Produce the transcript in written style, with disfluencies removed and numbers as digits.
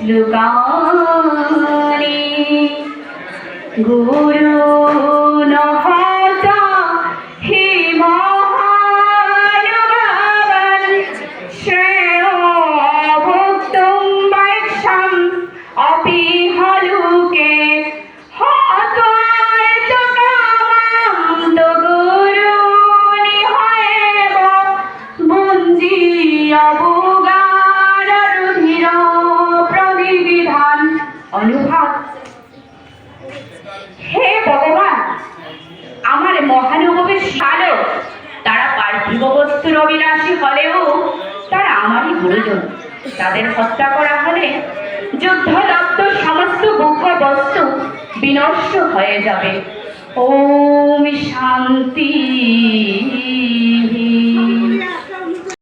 শ্লোকানি গুরু নহতা হি মহানুভাবান শ্রেয় ভক্তম বৈক্ষম অপি হলুকে অনুভব। হে ভগবান, আমার মহানুভবের শালক, তারা পার্থিব বস্তুর অবিলাসী হলেও তারা আমারই গুরুজন। তাদের হত্যা করা হলে যুদ্ধদত্ত সমস্ত ভোগ্য বস্তু বিনষ্ট হয়ে যাবে। ওম শান্তি।